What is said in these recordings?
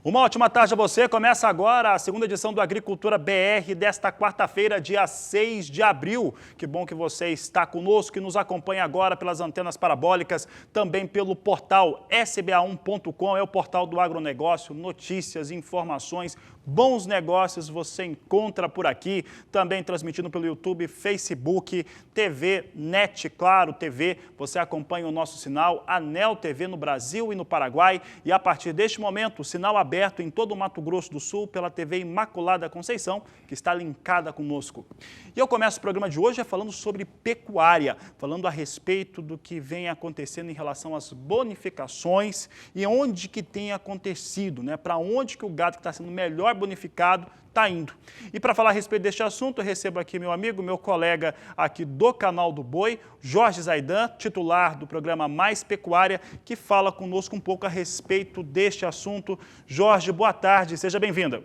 Uma ótima tarde a você. Começa agora a segunda edição do Agricultura BR desta quarta-feira, dia 6 de abril. Que bom que você está conosco, que nos acompanha agora pelas antenas parabólicas, também pelo portal sba1.com, é o portal do agronegócio, notícias, informações, bons negócios você encontra por aqui, também transmitindo pelo YouTube, Facebook, TV, NET, Claro TV, você acompanha o nosso sinal, Anel TV no Brasil e no Paraguai, e a partir deste momento, o sinal aberto em todo o Mato Grosso do Sul pela TV Imaculada Conceição, que está linkada conosco. E eu começo o programa de hoje falando sobre pecuária, falando a respeito do que vem acontecendo em relação às bonificações e onde que tem acontecido, né? Para onde que o gado que está sendo melhor bonificado está indo. E para falar a respeito deste assunto, eu recebo aqui meu amigo, meu colega aqui do Canal do Boi, Jorge Zaidan, titular do programa Mais Pecuária, que fala conosco um pouco a respeito deste assunto. Jorge, boa tarde, seja bem-vindo.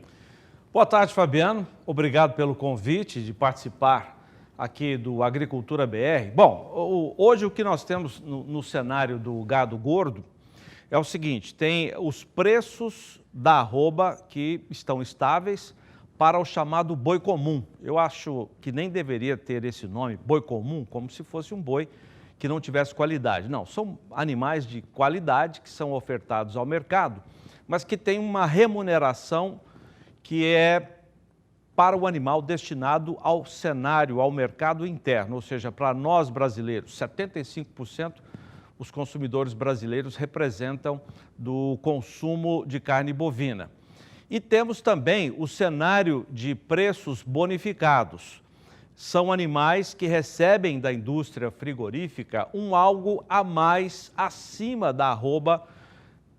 Boa tarde, Fabiano. Obrigado pelo convite de participar aqui do Agricultura BR. Bom, hoje o que nós temos no cenário do gado gordo é o seguinte, tem os preços da arroba que estão estáveis para o chamado boi comum. Eu acho que nem deveria ter esse nome, boi comum, como se fosse um boi que não tivesse qualidade. Não, são animais de qualidade que são ofertados ao mercado, mas que têm uma remuneração que é para o animal destinado ao cenário, ao mercado interno, ou seja, para nós brasileiros, 75% os consumidores brasileiros representam do consumo de carne bovina. E temos também o cenário de preços bonificados. São animais que recebem da indústria frigorífica algo a mais acima da arroba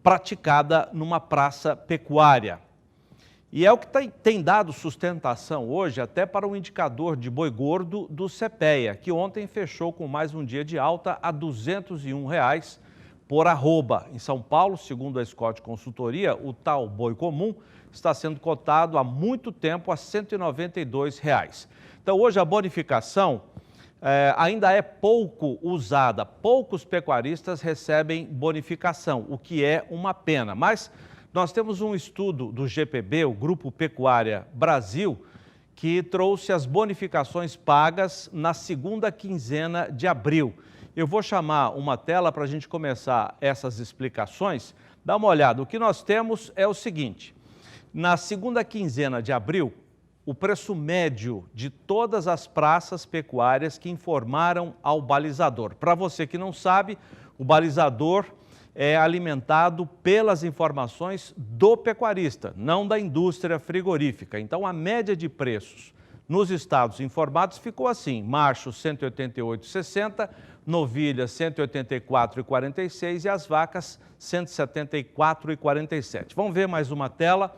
praticada numa praça pecuária. E é o que tem dado sustentação hoje até para o indicador de boi gordo do CPEA, que ontem fechou com mais um dia de alta a R$ 201 por arroba. Em São Paulo, segundo a Scott Consultoria, o tal boi comum está sendo cotado há muito tempo a R$ 192. Então hoje a bonificação ainda é pouco usada, poucos pecuaristas recebem bonificação, o que é uma pena, mas nós temos um estudo do GPB, o Grupo Pecuária Brasil, que trouxe as bonificações pagas na segunda quinzena de abril. Eu vou chamar uma tela para a gente começar essas explicações. Dá uma olhada, o que nós temos é o seguinte, na segunda quinzena de abril, o preço médio de todas as praças pecuárias que informaram ao balizador. Para você que não sabe, o balizador é alimentado pelas informações do pecuarista, não da indústria frigorífica. Então, a média de preços nos estados informados ficou assim, macho 188,60, novilha 184,46 e as vacas 174,47. Vamos ver mais uma tela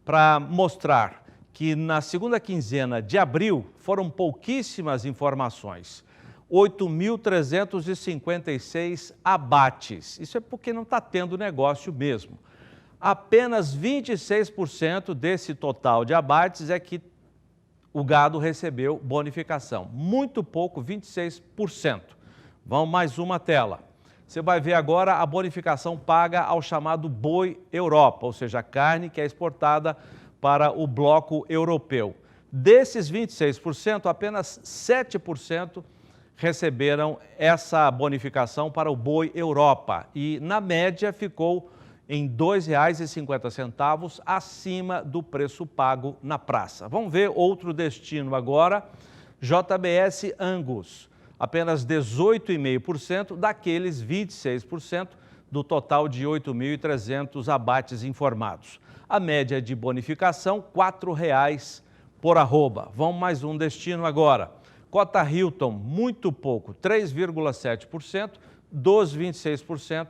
para mostrar que na segunda quinzena de abril foram pouquíssimas informações. 8.356 abates. Isso é porque não está tendo negócio mesmo. Apenas 26% desse total de abates é que o gado recebeu bonificação. Muito pouco, 26%. Vamos mais uma tela. Você vai ver agora a bonificação paga ao chamado boi Europa, ou seja, a carne que é exportada para o bloco europeu. Desses 26%, apenas 7% receberam essa bonificação para o boi Europa e, na média, ficou em R$ 2,50 acima do preço pago na praça. Vamos ver outro destino agora, JBS Angus, apenas 18,5% daqueles 26% do total de 8.300 abates informados. A média de bonificação, R$ 4,00 por arroba. Vamos mais um destino agora. Cota Hilton, muito pouco, 3,7% dos 26%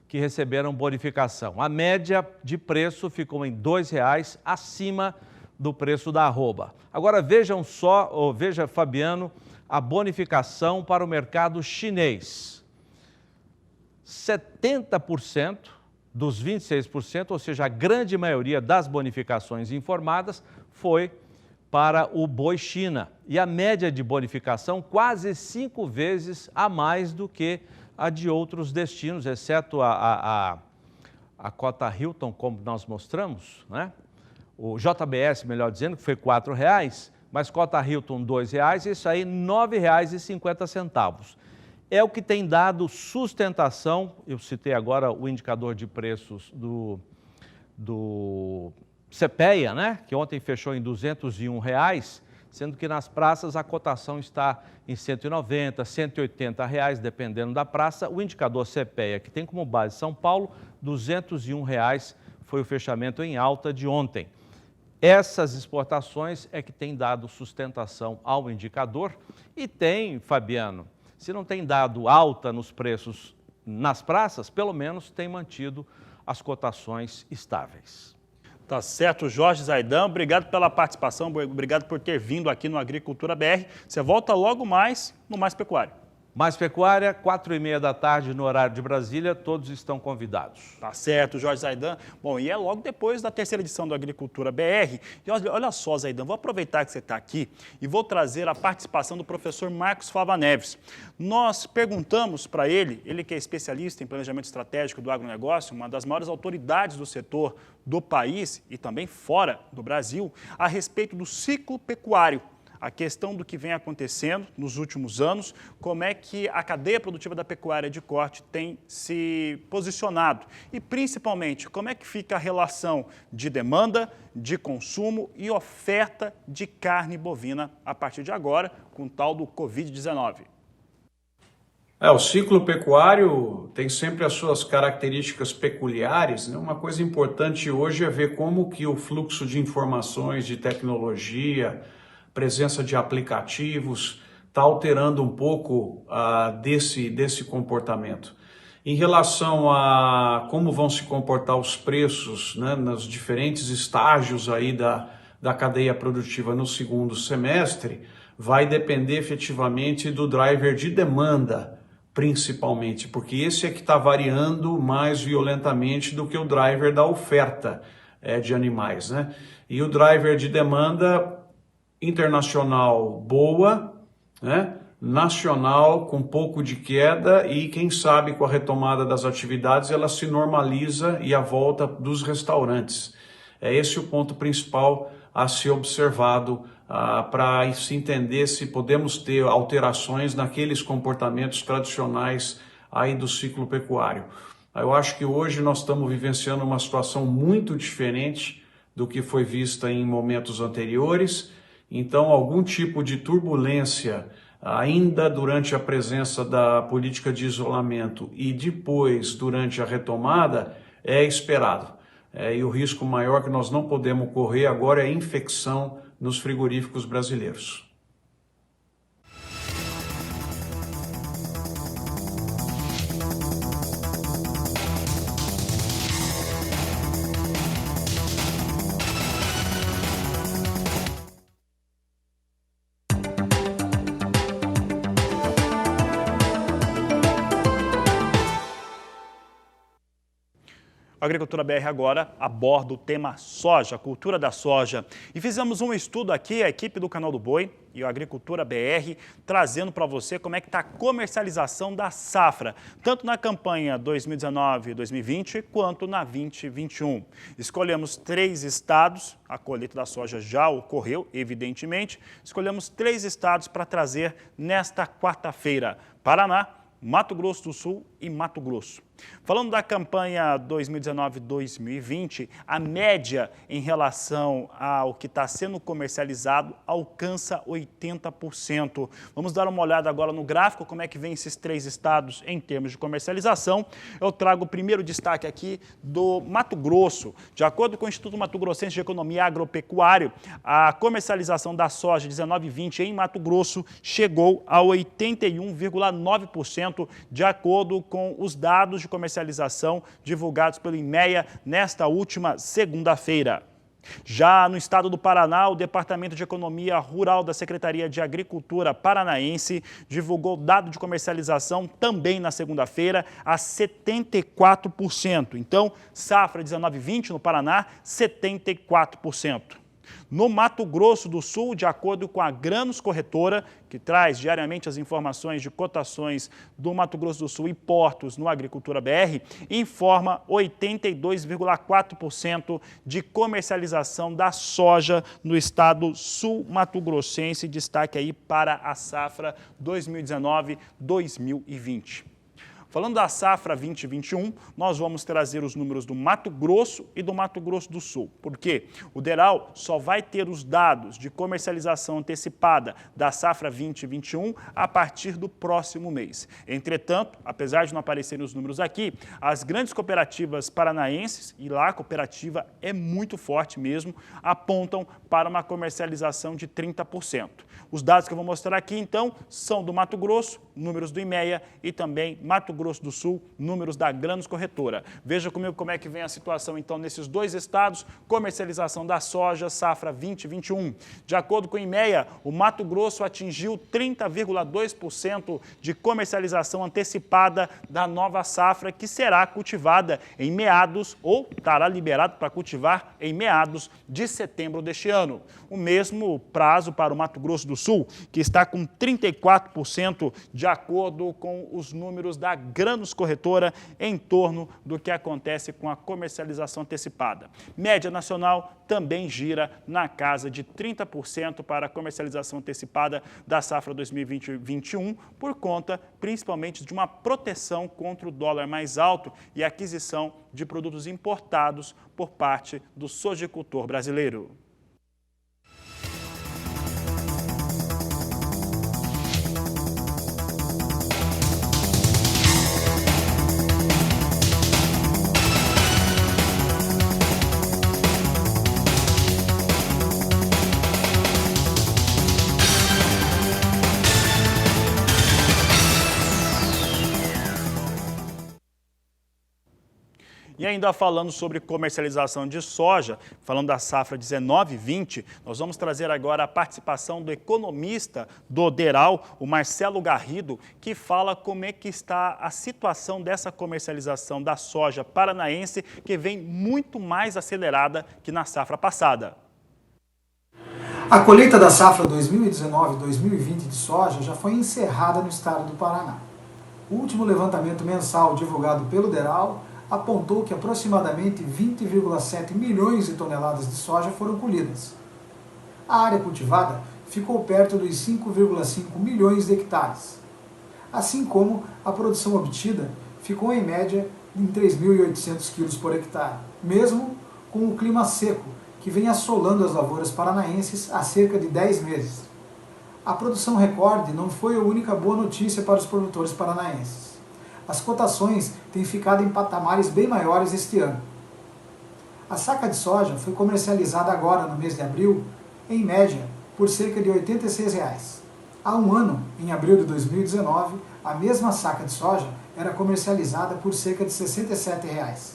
que receberam bonificação. A média de preço ficou em R$ 2,00 acima do preço da arroba. Agora vejam só, veja Fabiano, a bonificação para o mercado chinês. 70% dos 26%, ou seja, a grande maioria das bonificações informadas foi para o boi China. E a média de bonificação quase 5 vezes a mais do que a de outros destinos, exceto a cota Hilton, como nós mostramos, né? O JBS, melhor dizendo, que foi R$ 4,00, mas cota Hilton R$ 2,00, isso aí R$ 9,50. É o que tem dado sustentação, eu citei agora o indicador de preços do CPEA, né? Que ontem fechou em R$ 201,00, sendo que nas praças a cotação está em R$ 190, R$ 180,00, dependendo da praça. O indicador CPEA, que tem como base São Paulo, R$ 201,00 foi o fechamento em alta de ontem. Essas exportações é que tem dado sustentação ao indicador e tem, Fabiano, se não tem dado alta nos preços nas praças, pelo menos tem mantido as cotações estáveis. Tá certo, Jorge Zaidan, obrigado pela participação, obrigado por ter vindo aqui no Agricultura BR. Você volta logo mais no Mais Pecuária. Mais Pecuária, 4h30 da tarde no horário de Brasília, todos estão convidados. Tá certo, Jorge Zaidan. Bom, e é logo depois da terceira edição do Agricultura BR. E olha só, Zaidan, vou aproveitar que você está aqui e vou trazer a participação do professor Marcos Fava Neves. Nós perguntamos para ele que é especialista em planejamento estratégico do agronegócio, uma das maiores autoridades do setor do país e também fora do Brasil, a respeito do ciclo pecuário. A questão do que vem acontecendo nos últimos anos, como é que a cadeia produtiva da pecuária de corte tem se posicionado e, principalmente, como é que fica a relação de demanda, de consumo e oferta de carne bovina a partir de agora, com o tal do Covid-19. O ciclo pecuário tem sempre as suas características peculiares, né? Uma coisa importante hoje é ver como que o fluxo de informações, de tecnologia, presença de aplicativos, está alterando um pouco desse comportamento. Em relação a como vão se comportar os preços, né, nos diferentes estágios aí da cadeia produtiva no segundo semestre, vai depender efetivamente do driver de demanda, principalmente, porque esse é que está variando mais violentamente do que o driver da oferta de animais, né? E o driver de demanda internacional boa, né? Nacional com pouco de queda e quem sabe com a retomada das atividades ela se normaliza e a volta dos restaurantes. É esse o ponto principal a ser observado para se entender se podemos ter alterações naqueles comportamentos tradicionais aí do ciclo pecuário. Eu acho que hoje nós estamos vivenciando uma situação muito diferente do que foi vista em momentos anteriores. Então, algum tipo de turbulência ainda durante a presença da política de isolamento e depois durante a retomada é esperado. E o risco maior que nós não podemos correr agora é a infecção nos frigoríficos brasileiros. A Agricultura BR agora aborda o tema soja, cultura da soja. E fizemos um estudo aqui, a equipe do Canal do Boi e a Agricultura BR, trazendo para você como é que está a comercialização da safra, tanto na campanha 2019-2020 quanto na 2021. Escolhemos 3 estados, a colheita da soja já ocorreu, evidentemente. Escolhemos 3 estados para trazer nesta quarta-feira: Paraná, Mato Grosso do Sul e Mato Grosso. Falando da campanha 2019-2020, a média em relação ao que está sendo comercializado alcança 80%. Vamos dar uma olhada agora no gráfico, como é que vem esses 3 estados em termos de comercialização. Eu trago o primeiro destaque aqui do Mato Grosso. De acordo com o Instituto Mato Grossense de Economia Agropecuária, a comercialização da soja 19-20 em Mato Grosso chegou a 81,9%, de acordo com os dados de comercialização divulgados pelo IMEA nesta última segunda-feira. Já no estado do Paraná, o Departamento de Economia Rural da Secretaria de Agricultura Paranaense divulgou dado de comercialização também na segunda-feira a 74%. Então, safra 19-20 no Paraná, 74%. No Mato Grosso do Sul, de acordo com a Grãos Corretora, que traz diariamente as informações de cotações do Mato Grosso do Sul e portos no Agricultura BR, informa 82,4% de comercialização da soja no estado sul-mato-grossense. Destaque aí para a safra 2019-2020. Falando da safra 2021, nós vamos trazer os números do Mato Grosso e do Mato Grosso do Sul. Por quê? O DERAL só vai ter os dados de comercialização antecipada da safra 2021 a partir do próximo mês. Entretanto, apesar de não aparecerem os números aqui, as grandes cooperativas paranaenses, e lá a cooperativa é muito forte mesmo, apontam para uma comercialização de 30%. Os dados que eu vou mostrar aqui, então, são do Mato Grosso, números do IMEA, e também Mato Grosso do Sul, números da Grãos Corretora. Veja comigo como é que vem a situação, então, nesses dois estados, comercialização da soja, safra 2021. De acordo com o IMEA, o Mato Grosso atingiu 30,2% de comercialização antecipada da nova safra, que será cultivada em meados, ou estará liberado para cultivar em meados de setembro deste ano. O mesmo prazo para o Mato Grosso do Sul, que está com 34%, de acordo com os números da Grãos Corretora, em torno do que acontece com a comercialização antecipada. Média nacional também gira na casa de 30% para a comercialização antecipada da safra 2020-21, por conta principalmente de uma proteção contra o dólar mais alto e aquisição de produtos importados por parte do sojicultor brasileiro. E ainda falando sobre comercialização de soja, falando da safra 19-20, nós vamos trazer agora a participação do economista do DERAL, o Marcelo Garrido, que fala como é que está a situação dessa comercialização da soja paranaense, que vem muito mais acelerada que na safra passada. A colheita da safra 2019-2020 de soja já foi encerrada no estado do Paraná. O último levantamento mensal divulgado pelo DERAL apontou que aproximadamente 20,7 milhões de toneladas de soja foram colhidas. A área cultivada ficou perto dos 5,5 milhões de hectares, assim como a produção obtida ficou em média em 3.800 quilos por hectare, mesmo com o clima seco que vem assolando as lavouras paranaenses há cerca de 10 meses. A produção recorde não foi a única boa notícia para os produtores paranaenses. As cotações têm ficado em patamares bem maiores este ano. A saca de soja foi comercializada agora no mês de abril, em média, por cerca de R$ 86. Há um ano, em abril de 2019, a mesma saca de soja era comercializada por cerca de R$ 67.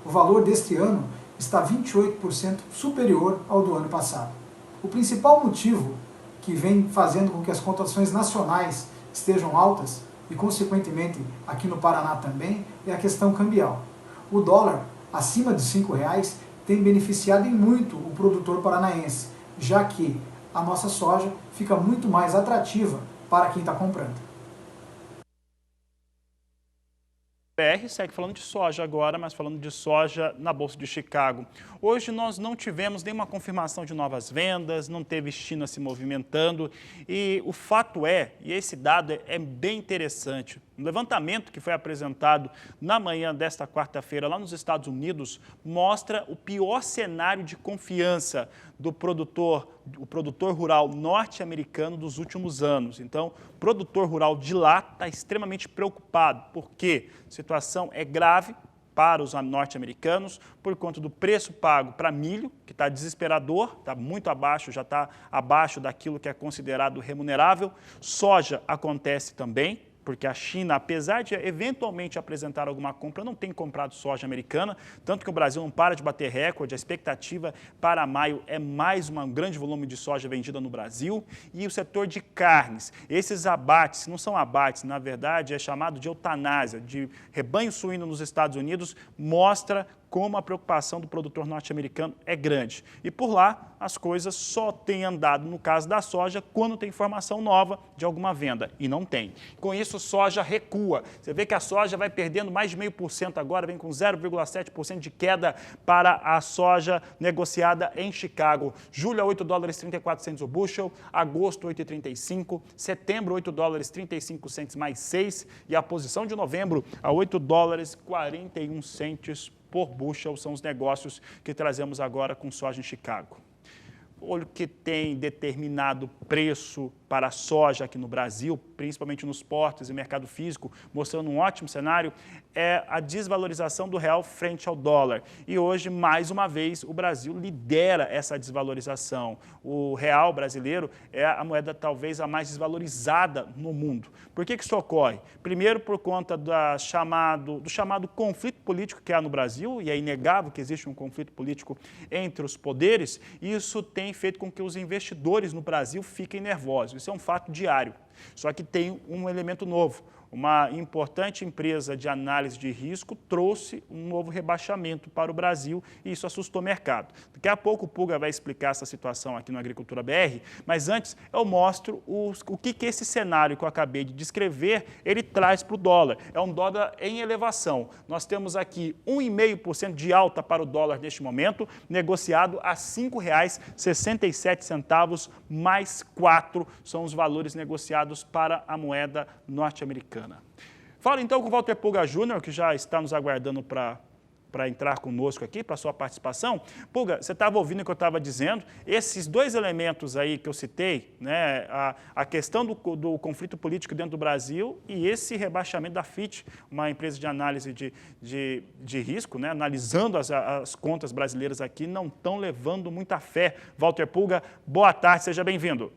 O valor deste ano está 28% superior ao do ano passado. O principal motivo que vem fazendo com que as cotações nacionais estejam altas, e consequentemente aqui no Paraná também, é a questão cambial. O dólar, acima de R$ 5,00, tem beneficiado em muito o produtor paranaense, já que a nossa soja fica muito mais atrativa para quem está comprando. BR segue falando de soja agora, mas falando de soja na Bolsa de Chicago. Hoje nós não tivemos nenhuma confirmação de novas vendas, não teve China se movimentando e o fato é, e esse dado é bem interessante, um levantamento que foi apresentado na manhã desta quarta-feira lá nos Estados Unidos mostra o pior cenário de confiança do produtor rural norte-americano dos últimos anos. Então, o produtor rural de lá está extremamente preocupado, porque a situação é grave para os norte-americanos por conta do preço pago para milho, que está desesperador, está muito abaixo, já está abaixo daquilo que é considerado remunerável. Soja acontece também, porque a China, apesar de eventualmente apresentar alguma compra, não tem comprado soja americana, tanto que o Brasil não para de bater recorde, a expectativa para maio é mais um grande volume de soja vendida no Brasil. E o setor de carnes, esses abates, não são abates, na verdade é chamado de eutanásia, de rebanho suíno nos Estados Unidos, mostra como a preocupação do produtor norte-americano é grande. E por lá, as coisas só têm andado, no caso da soja, quando tem informação nova de alguma venda, e não tem. Com isso, a soja recua. Você vê que a soja vai perdendo mais de 0,5% agora, vem com 0,7% de queda para a soja negociada em Chicago. Julho a $8,34 o bushel, agosto 8,35, setembro $8,35 mais 6 e a posição de novembro a $8,41 por bushel são os negócios que trazemos agora com soja em Chicago. O que tem determinado preço para a soja aqui no Brasil, principalmente nos portos e mercado físico, mostrando um ótimo cenário, é a desvalorização do real frente ao dólar. E hoje, mais uma vez, o Brasil lidera essa desvalorização. O real brasileiro é a moeda talvez a mais desvalorizada no mundo. Por que isso ocorre? Primeiro, por conta do chamado conflito político que há no Brasil, e é inegável que existe um conflito político entre os poderes, e isso tem feito com que os investidores no Brasil fiquem nervosos. Isso é um fato diário. Só que tem um elemento novo. Uma importante empresa de análise de risco trouxe um novo rebaixamento para o Brasil e isso assustou o mercado. Daqui a pouco o Pulga vai explicar essa situação aqui no Agricultura BR, mas antes eu mostro o que esse cenário que eu acabei de descrever, ele traz para o dólar. É um dólar em elevação. Nós temos aqui 1,5% de alta para o dólar neste momento, negociado a R$ 5,67 mais 4 são os valores negociados para a moeda norte-americana. Fala então com o Walter Pulga Júnior, que já está nos aguardando para entrar conosco aqui, para a sua participação. Pulga, você estava ouvindo o que eu estava dizendo, esses dois elementos aí que eu citei, né, a questão do conflito político dentro do Brasil e esse rebaixamento da Fitch, uma empresa de análise de risco, né, analisando as contas brasileiras aqui, não estão levando muita fé. Walter Pulga, boa tarde, seja bem-vindo.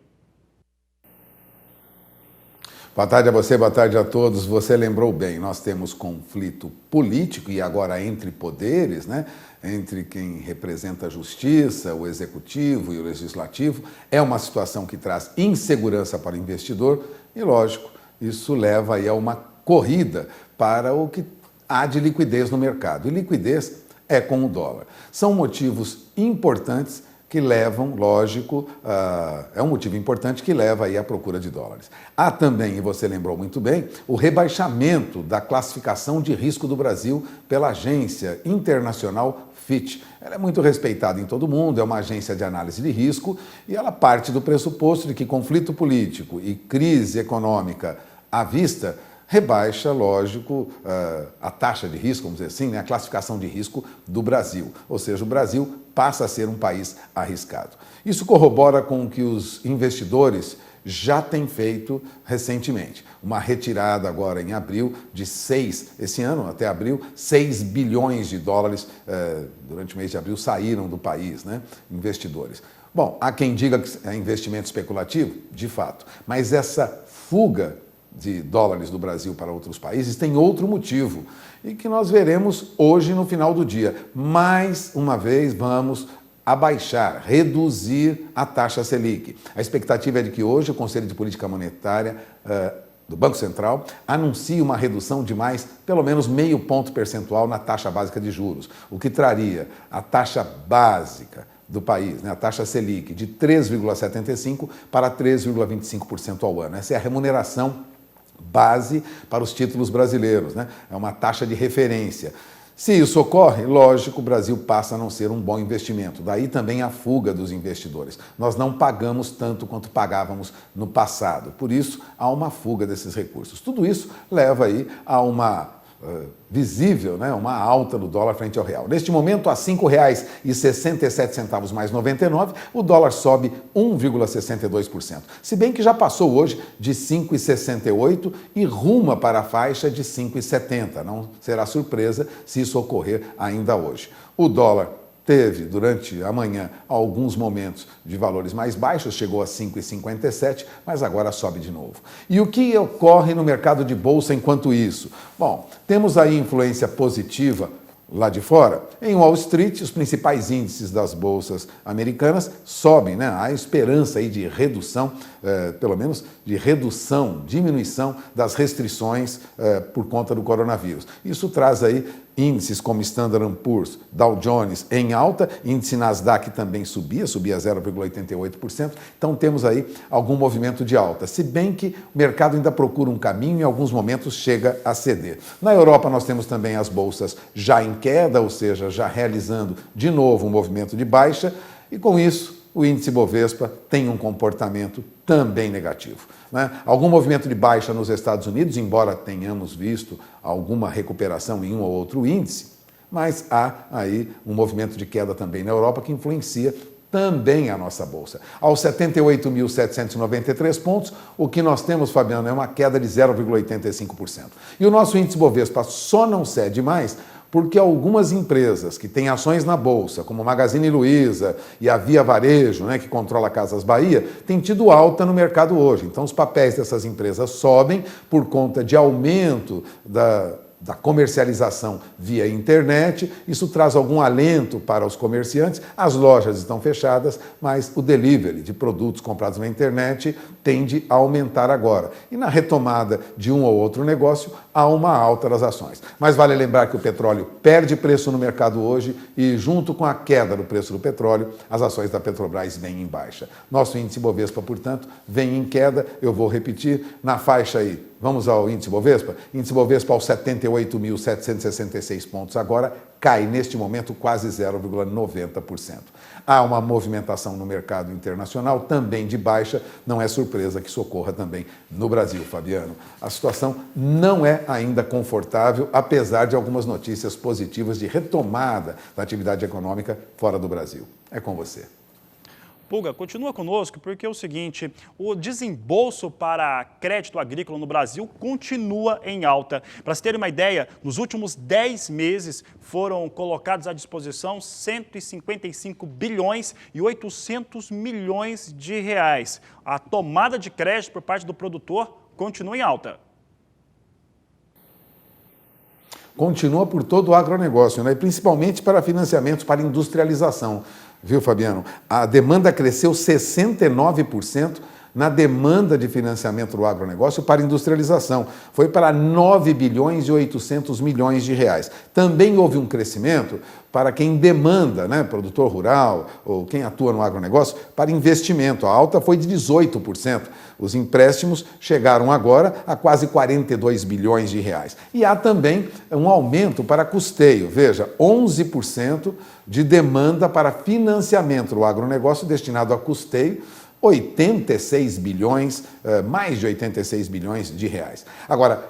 Boa tarde a você, boa tarde a todos. Você lembrou bem, nós temos conflito político e agora entre poderes, né? Entre quem representa a justiça, o executivo e o legislativo. É uma situação que traz insegurança para o investidor e, lógico, isso leva aí a uma corrida para o que há de liquidez no mercado. E liquidez é com o dólar. São motivos importantes que levam, lógico, é um motivo importante que leva aí à procura de dólares. Há também, e você lembrou muito bem, o rebaixamento da classificação de risco do Brasil pela agência internacional Fitch. Ela é muito respeitada em todo o mundo, é uma agência de análise de risco e ela parte do pressuposto de que conflito político e crise econômica à vista rebaixa, lógico, a taxa de risco, vamos dizer assim, né, a classificação de risco do Brasil. Ou seja, o Brasil passa a ser um país arriscado. Isso corrobora com o que os investidores já têm feito recentemente. Uma retirada agora em abril de esse ano até abril, 6 bilhões de dólares durante o mês de abril saíram do país, né, investidores. Bom, há quem diga que é investimento especulativo, de fato, mas essa fuga de dólares do Brasil para outros países tem outro motivo e que nós veremos hoje no final do dia. Mais uma vez vamos abaixar, reduzir a taxa Selic. A expectativa é de que hoje o Conselho de Política Monetária do Banco Central anuncie uma redução de mais, pelo menos 0,5 ponto percentual na taxa básica de juros, o que traria a taxa básica do país, né, a taxa Selic, de 3,75% para 3,25% ao ano. Essa é a remuneração base para os títulos brasileiros, né? É uma taxa de referência. Se isso ocorre, lógico, o Brasil passa a não ser um bom investimento. Daí também a fuga dos investidores. Nós não pagamos tanto quanto pagávamos no passado. Por isso, há uma fuga desses recursos. Tudo isso leva aí a uma visível, né, uma alta do dólar frente ao real. Neste momento, a R$ 5,67 mais 99, o dólar sobe 1,62%. Se bem que já passou hoje de 5,68 e ruma para a faixa de 5,70. Não será surpresa se isso ocorrer ainda hoje. O dólar teve, durante a manhã, alguns momentos de valores mais baixos, chegou a 5,57, mas agora sobe de novo. E o que ocorre no mercado de bolsa enquanto isso? Bom, temos aí influência positiva lá de fora. Em Wall Street, os principais índices das bolsas americanas sobem, né? Há esperança aí de redução, pelo menos de diminuição das restrições por conta do coronavírus. Isso traz aí índices como Standard & Poor's, Dow Jones em alta, índice Nasdaq também subia 0,88%, então temos aí algum movimento de alta, se bem que o mercado ainda procura um caminho e em alguns momentos chega a ceder. Na Europa nós temos também as bolsas já em queda, ou seja, já realizando de novo um movimento de baixa, e com isso o índice Bovespa tem um comportamento também negativo, né? Algum movimento de baixa nos Estados Unidos, embora tenhamos visto alguma recuperação em um ou outro índice, mas há aí um movimento de queda também na Europa que influencia também a nossa Bolsa. Aos 78.793 pontos, o que nós temos, Fabiano, é uma queda de 0,85%. E o nosso índice Bovespa só não cede mais porque algumas empresas que têm ações na Bolsa, como Magazine Luiza e a Via Varejo, né, que controla a Casas Bahia, têm tido alta no mercado hoje. Então os papéis dessas empresas sobem por conta de aumento da comercialização via internet, isso traz algum alento para os comerciantes, as lojas estão fechadas, mas o delivery de produtos comprados na internet tende a aumentar agora. E na retomada de um ou outro negócio, há uma alta das ações. Mas vale lembrar que o petróleo perde preço no mercado hoje e junto com a queda do preço do petróleo, as ações da Petrobras vêm em baixa. Nosso índice Bovespa, portanto, vem em queda, eu vou repetir, na faixa aí. Vamos ao índice Bovespa? Índice Bovespa aos 78.766 pontos agora, cai neste momento quase 0,90%. Há uma movimentação no mercado internacional também de baixa, não é surpresa que isso ocorra também no Brasil, Fabiano. A situação não é ainda confortável, apesar de algumas notícias positivas de retomada da atividade econômica fora do Brasil. É com você. Pulga, continua conosco, porque é o seguinte, o desembolso para crédito agrícola no Brasil continua em alta. Para se ter uma ideia, nos últimos 10 meses foram colocados à disposição 155 bilhões e 800 milhões de reais. A tomada de crédito por parte do produtor continua em alta. Continua por todo o agronegócio, né? E principalmente para financiamentos para industrialização. Viu, Fabiano? A demanda cresceu 69% na demanda de financiamento do agronegócio para industrialização. Foi para 9 bilhões e 800 milhões de reais. Também houve um crescimento para quem demanda, né, produtor rural ou quem atua no agronegócio, para investimento. A alta foi de 18%. Os empréstimos chegaram agora a quase 42 bilhões de reais. E há também um aumento para custeio. Veja, 11% de demanda para financiamento do agronegócio destinado a custeio, 86 bilhões, mais de 86 bilhões de reais. Agora,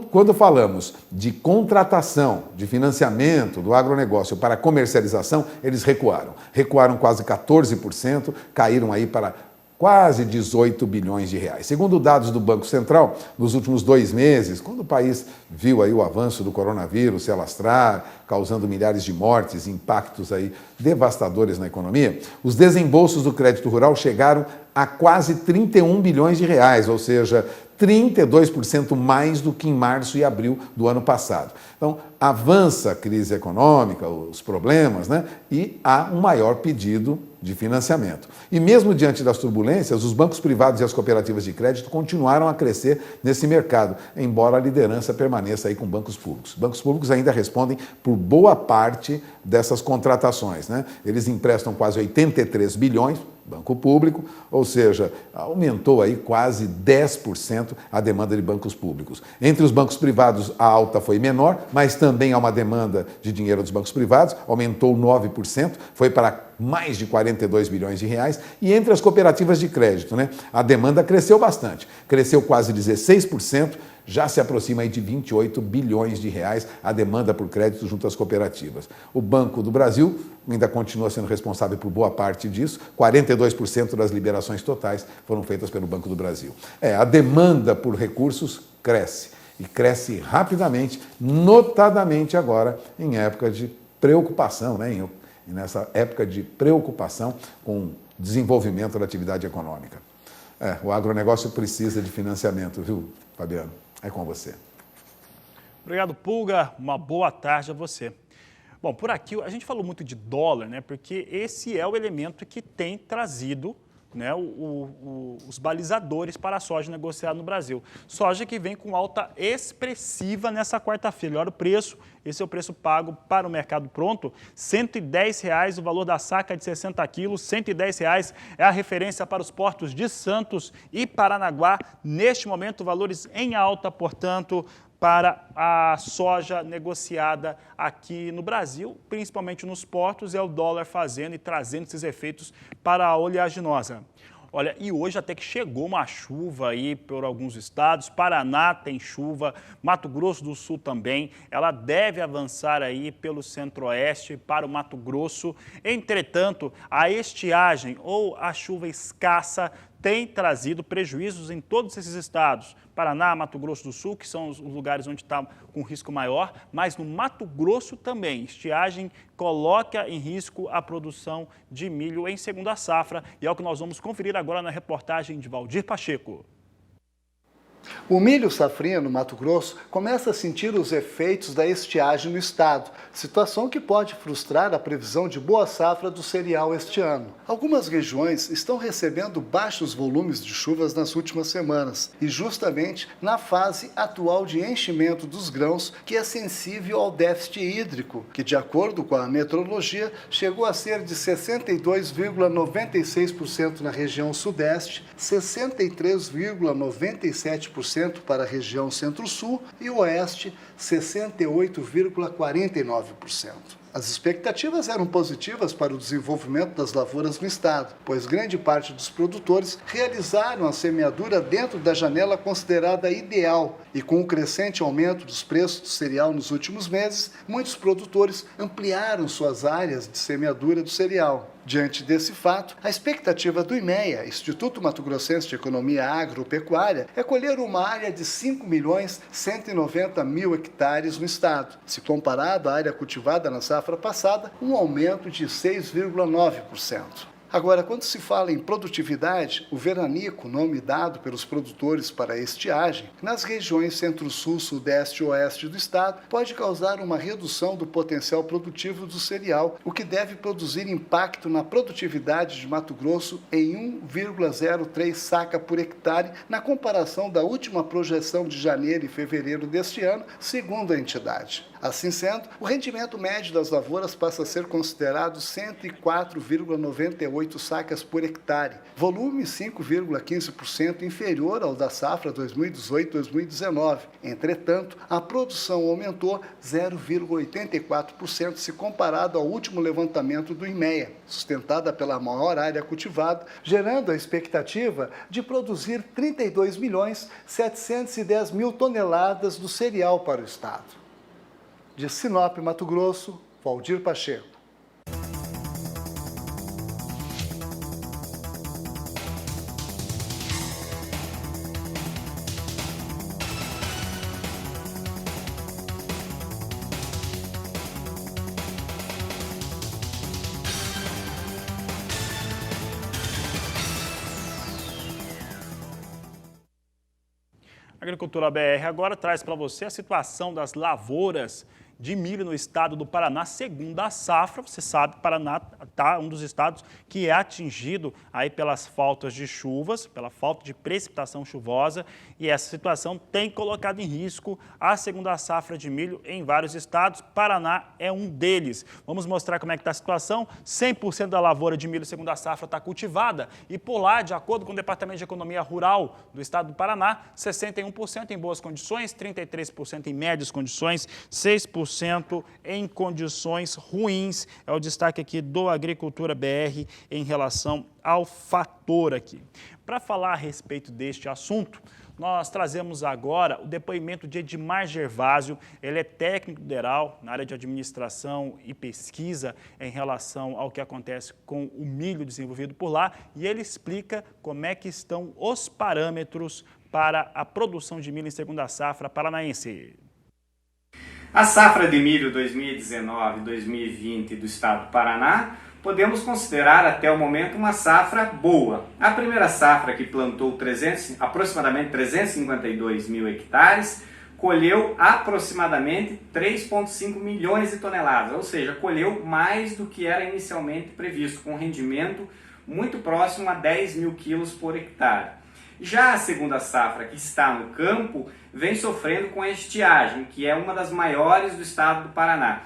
quando falamos de contratação, de financiamento do agronegócio para comercialização, eles recuaram. Recuaram quase 14%, caíram aí para quase 18 bilhões de reais. Segundo dados do Banco Central, nos últimos 2 meses, quando o país viu aí o avanço do coronavírus se alastrar, causando milhares de mortes, impactos aí devastadores na economia, os desembolsos do crédito rural chegaram a quase 31 bilhões de reais, ou seja, 32% mais do que em março e abril do ano passado. Então, avança a crise econômica, os problemas, né? E há um maior pedido de financiamento. E mesmo diante das turbulências, os bancos privados e as cooperativas de crédito continuaram a crescer nesse mercado, embora a liderança permaneça aí com bancos públicos. Bancos públicos ainda respondem por boa parte dessas contratações, né? Eles emprestam quase 83 bilhões, banco público, ou seja, aumentou aí quase 10% a demanda de bancos públicos. Entre os bancos privados, a alta foi menor, mas também há uma demanda de dinheiro dos bancos privados, aumentou 9%, foi para mais de 42 bilhões de reais. E entre as cooperativas de crédito, né, a demanda cresceu bastante, cresceu quase 16%, já se aproxima aí de 28 bilhões de reais a demanda por crédito junto às cooperativas. O Banco do Brasil ainda continua sendo responsável por boa parte disso, 42% das liberações totais foram feitas pelo Banco do Brasil. A demanda por recursos cresce, e cresce rapidamente, notadamente agora em época de preocupação, né? E nessa época de preocupação com o desenvolvimento da atividade econômica. O agronegócio precisa de financiamento, viu, Fabiano? É com você. Obrigado, Pulga. Uma boa tarde a você. Bom, por aqui a gente falou muito de dólar, né? Porque esse é o elemento que tem trazido né, os balizadores para a soja negociada no Brasil. Soja que vem com alta expressiva nessa quarta-feira. Olha o preço, esse é o preço pago para o mercado pronto, R$ 110 o valor da saca de 60 quilos, R$ 110 é a referência para os portos de Santos e Paranaguá. Neste momento, valores em alta, portanto, para a soja negociada aqui no Brasil, principalmente nos portos, é o dólar fazendo e trazendo esses efeitos para a oleaginosa. Olha, e hoje até que chegou uma chuva aí por alguns estados, Paraná tem chuva, Mato Grosso do Sul também, ela deve avançar aí pelo centro-oeste para o Mato Grosso. Entretanto, a estiagem ou a chuva escassa tem trazido prejuízos em todos esses estados. Paraná, Mato Grosso do Sul, que são os lugares onde está com risco maior, mas no Mato Grosso também. Estiagem coloca em risco a produção de milho em segunda safra e é o que nós vamos conferir agora na reportagem de Valdir Pacheco. O milho safrinha no Mato Grosso começa a sentir os efeitos da estiagem no estado, situação que pode frustrar a previsão de boa safra do cereal este ano. Algumas regiões estão recebendo baixos volumes de chuvas nas últimas semanas e justamente na fase atual de enchimento dos grãos, que é sensível ao déficit hídrico, que de acordo com a meteorologia chegou a ser de 62,96% na região sudeste, 63,97% para a região centro-sul e oeste, 68,49%. As expectativas eram positivas para o desenvolvimento das lavouras no estado, pois grande parte dos produtores realizaram a semeadura dentro da janela considerada ideal e com o crescente aumento dos preços do cereal nos últimos meses, muitos produtores ampliaram suas áreas de semeadura do cereal. Diante desse fato, a expectativa do IMEA, Instituto Mato Grossense de Economia Agropecuária, é colher uma área de 5.190.000 hectares no estado. Se comparado à área cultivada na safra passada, um aumento de 6,9%. Agora, quando se fala em produtividade, o veranico, nome dado pelos produtores para a estiagem, nas regiões centro-sul, sudeste e oeste do estado, pode causar uma redução do potencial produtivo do cereal, o que deve produzir impacto na produtividade de Mato Grosso em 1,03 saca por hectare, na comparação da última projeção de janeiro e fevereiro deste ano, segundo a entidade. Assim sendo, o rendimento médio das lavouras passa a ser considerado 104,98 sacas por hectare, volume 5,15% inferior ao da safra 2018-2019. Entretanto, a produção aumentou 0,84% se comparado ao último levantamento do IMEA, sustentada pela maior área cultivada, gerando a expectativa de produzir 32.710.000 toneladas do cereal para o estado. De Sinop, Mato Grosso, Valdir Pacheco. A Agricultura BR agora traz para você a situação das lavouras de milho no estado do Paraná, segunda safra. Você sabe que Paraná está um dos estados que é atingido aí pelas faltas de chuvas, pela falta de precipitação chuvosa, e essa situação tem colocado em risco a segunda safra de milho em vários estados. Paraná é um deles. Vamos mostrar como é que está a situação. 100% da lavoura de milho segunda safra está cultivada e por lá, de acordo com o Departamento de Economia Rural do estado do Paraná, 61% em boas condições, 33% em médias condições, 6% em condições ruins. É o destaque aqui do Agricultura BR em relação ao fator aqui. Para falar a respeito deste assunto, nós trazemos agora o depoimento de Edmar Gervásio. Ele é técnico do DERAL na área de administração e pesquisa em relação ao que acontece com o milho desenvolvido por lá, e ele explica como é que estão os parâmetros para a produção de milho em segunda safra paranaense. A safra de milho 2019-2020 do estado do Paraná podemos considerar até o momento uma safra boa. A primeira safra, que plantou aproximadamente 352 mil hectares, colheu aproximadamente 3,5 milhões de toneladas, ou seja, colheu mais do que era inicialmente previsto, com um rendimento muito próximo a 10 mil quilos por hectare. Já a segunda safra, que está no campo, vem sofrendo com a estiagem, que é uma das maiores do estado do Paraná.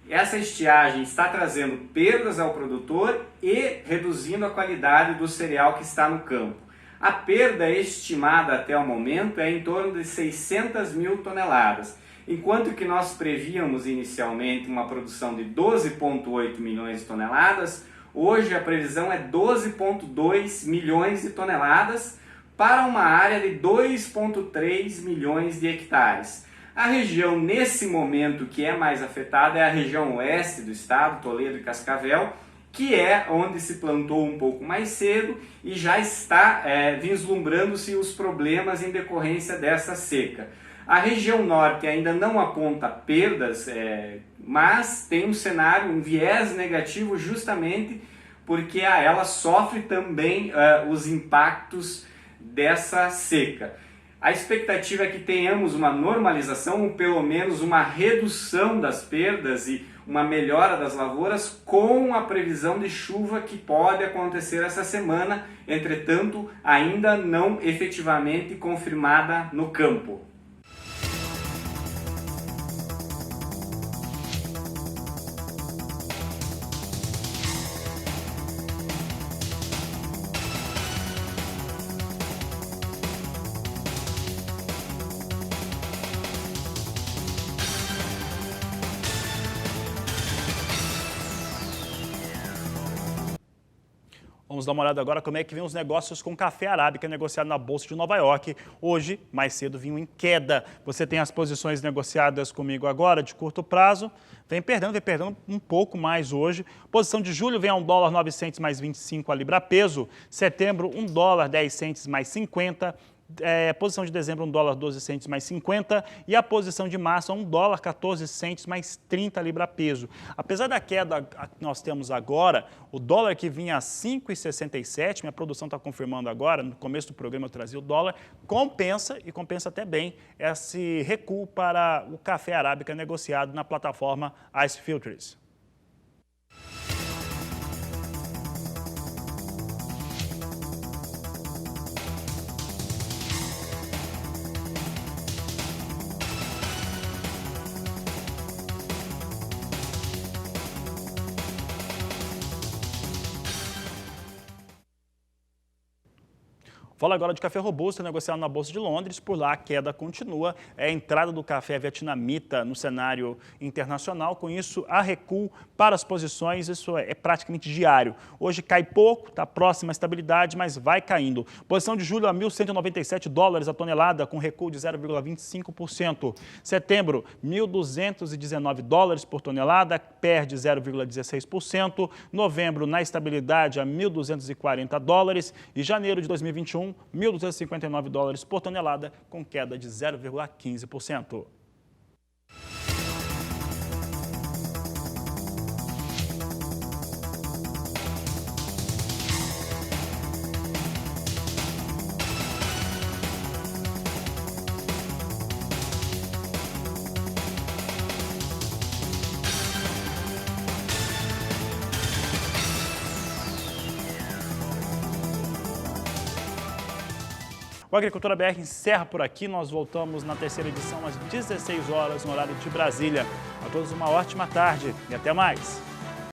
Essa estiagem está trazendo perdas ao produtor e reduzindo a qualidade do cereal que está no campo. A perda estimada até o momento é em torno de 600 mil toneladas, enquanto que nós prevíamos inicialmente uma produção de 12,8 milhões de toneladas, hoje a previsão é 12,2 milhões de toneladas para uma área de 2,3 milhões de hectares. A região nesse momento que é mais afetada é a região oeste do estado, Toledo e Cascavel, que é onde se plantou um pouco mais cedo e já está vislumbrando-se os problemas em decorrência dessa seca. A região norte ainda não aponta perdas, mas tem um cenário, um viés negativo justamente porque ela sofre também os impactos dessa seca. A expectativa é que tenhamos uma normalização, ou pelo menos uma redução das perdas e uma melhora das lavouras com a previsão de chuva que pode acontecer essa semana, entretanto, ainda não efetivamente confirmada no campo. Vamos dar uma olhada agora como é que vem os negócios com café arábica negociado na Bolsa de Nova York. Hoje, mais cedo, vinham em queda. Você tem as posições negociadas comigo agora, de curto prazo. Vem perdendo um pouco mais hoje. Posição de julho vem a $1,900 mais 25 a libra peso. Setembro, $1,10 mais 50. Posição de dezembro, $1,12 mais 50 e a posição de março, $1,14 mais 30 libra peso. Apesar da queda que nós temos agora, o dólar que vinha a 5,67, minha produção está confirmando agora, no começo do programa eu trazia o dólar, compensa e compensa até bem esse recuo para o café arábica negociado na plataforma Ice Futures. Fala agora de café robusto, negociado na Bolsa de Londres. Por lá a queda continua. É a entrada do café vietnamita no cenário internacional. Com isso, há recuo para as posições. Isso é praticamente diário. Hoje cai pouco, está próximo à estabilidade, mas vai caindo. Posição de julho a $1.197 a tonelada, com recuo de 0,25%. Setembro, $1.219 por tonelada, perde 0,16%. Novembro, na estabilidade, a $1.240. E janeiro de 2021, $1.259 por tonelada, com queda de 0,15%. O Agricultura BR encerra por aqui. Nós voltamos na terceira edição às 16 horas, no horário de Brasília. A todos uma ótima tarde e até mais.